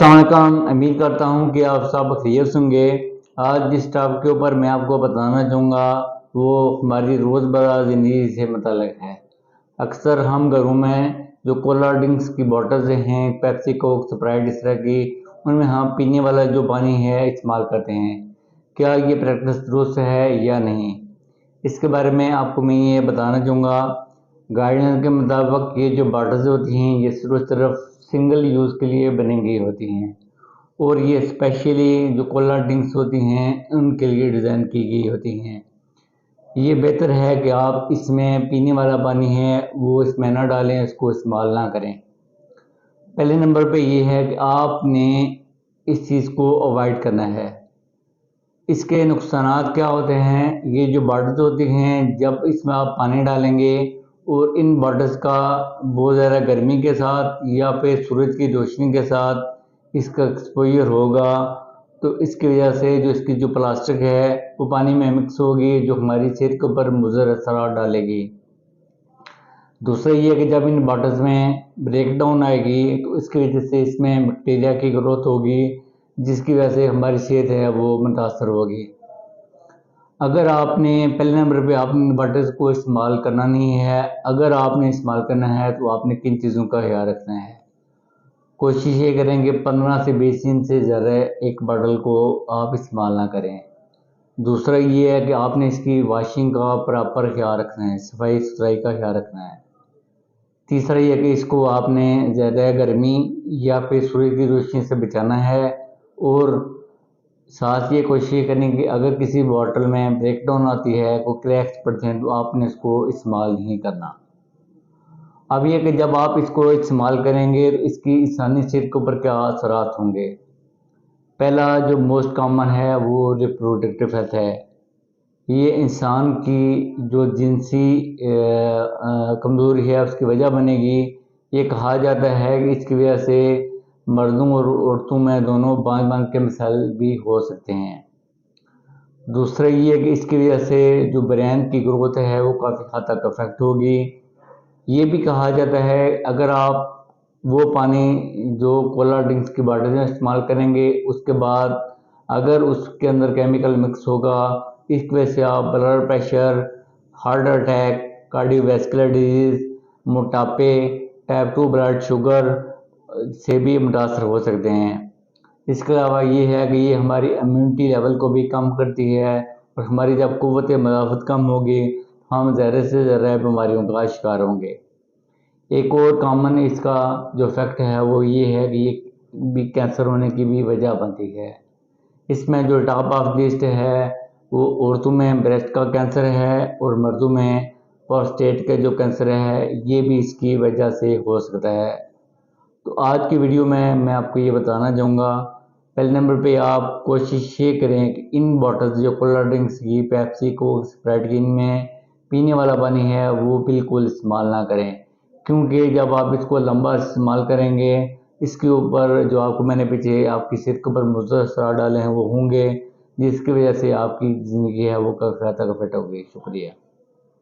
अस्सलाम वालेकुम। उम्मीद करता हूँ कि आप सब खैरियत होंगे। आज जिस टॉपिक के ऊपर मैं आपको बताना चाहूँगा वो हमारी रोज़मर्रा ज़िंदगी से मुतल्लिक़ है। अक्सर हम घरों में जो कोला ड्रिंक्स की बॉटल्स हैं, पेप्सी, कोक, स्प्राइट, इस तरह की, उनमें हम पीने वाला जो पानी है इस्तेमाल करते हैं। क्या ये प्रैक्टिस दुरुस्त है या नहीं, इसके बारे में आपको मैं ये बताना चाहूँगा। गाइडेंस के मुताबिक ये जो बॉटल्स होती हैं ये सिर्फ सिंगल यूज़ के लिए बनी गई होती हैं और ये स्पेशली जो कोला ड्रिंक्स होती हैं उनके लिए डिज़ाइन की गई होती हैं। ये बेहतर है कि आप इसमें पीने वाला पानी है वो इसमें ना डालें, इसको इस्तेमाल ना करें। पहले नंबर पे ये है कि आपने इस चीज़ को अवॉइड करना है। इसके नुकसानात क्या होते हैं, ये जो बॉटल्स होती हैं जब इसमें आप पानी डालेंगे और इन बॉटल्स का बहुत ज़्यादा गर्मी के साथ या फिर सूरज की रोशनी के साथ इसका एक्सपोजर होगा तो इसकी वजह से जो इसकी जो प्लास्टिक है वो पानी में मिक्स होगी, जो हमारी सेहत के ऊपर मुज़र असरात डालेगी। दूसरा ये है कि जब इन बॉटल्स में ब्रेक डाउन आएगी तो इसकी वजह से इसमें बैक्टीरिया की ग्रोथ होगी, जिसकी वजह से हमारी सेहत है वो मुतासर होगी। अगर आपने पहले नंबर पे आपने बॉटल्स को इस्तेमाल करना नहीं है, अगर आपने इस्तेमाल करना है तो आपने किन चीज़ों का ख्याल रखना है। कोशिश ये करें कि 15 से 20 दिन से ज़्यादा एक बॉटल को आप इस्तेमाल ना करें। दूसरा ये है कि आपने इसकी वॉशिंग का प्रॉपर ख्याल रखना है, सफाई सुथराई का ख्याल रखना है। तीसरा ये है कि इसको आपने ज़्यादा गर्मी या फिर सूरज की रोशनी से बचाना है और साथ ये कोशिश करनी कि अगर किसी बॉटल में ब्रेक डाउन आती है, कोई क्रैक्स पड़ते हैं तो आपने इसको इस्तेमाल नहीं करना। अब ये कि जब आप इसको इस्तेमाल करेंगे तो इसकी इंसानी सेहत के ऊपर क्या असरात होंगे। पहला जो मोस्ट कॉमन है वो रिप्रोडक्टिव हेल्थ है। ये इंसान की जो जिनसी कमज़ोरी है उसकी वजह बनेगी। ये कहा जाता है कि इसकी वजह से मर्दों और औरतों में दोनों बांझ के मसाइल भी हो सकते हैं। दूसरा ये है कि इसकी वजह से जो ब्रेन की ग्रोथ है वो काफ़ी हद तक अफेक्ट होगी। ये भी कहा जाता है अगर आप वो पानी जो कोला ड्रिंक्स की बॉटल में इस्तेमाल करेंगे उसके बाद अगर उसके अंदर केमिकल मिक्स होगा, इस वजह से आप blood pressure, heart attack, cardiovascular disease, मोटापे, टाइप 2 ब्लड शुगर से भी मुतासर हो सकते हैं। इसके अलावा ये है कि ये हमारी इम्यूनिटी लेवल को भी कम करती है और हमारी जब क़ुव्वत मदाफ़त कम होगी हम ज़्यादा से ज़्यादा बीमारियों का शिकार होंगे। एक और कॉमन इसका जो इफ़ेक्ट है वो ये है कि ये भी कैंसर होने की भी वजह बनती है। इसमें जो टॉप ऑफ लिस्ट है वो औरतों में ब्रेस्ट का कैंसर है और मर्दों में प्रोस्टेट का जो कैंसर है ये भी इसकी वजह से हो सकता है। तो आज की वीडियो में मैं आपको ये बताना चाहूँगा, पहले नंबर पे आप कोशिश ये करें कि इन बॉटल्स जो कोला ड्रिंक्स की, पेप्सी, कोक, स्प्राइट की, इनमें पीने वाला पानी है वो बिल्कुल इस्तेमाल ना करें, क्योंकि जब आप इसको लंबा इस्तेमाल करेंगे इसके ऊपर जो आपको मैंने पीछे आपकी सेहत के ऊपर मुज़र असरात डाले हैं वो होंगे, जिसकी वजह से आपकी ज़िंदगी है वो काफ़ी हद तक अफेक्ट होगी। शुक्रिया।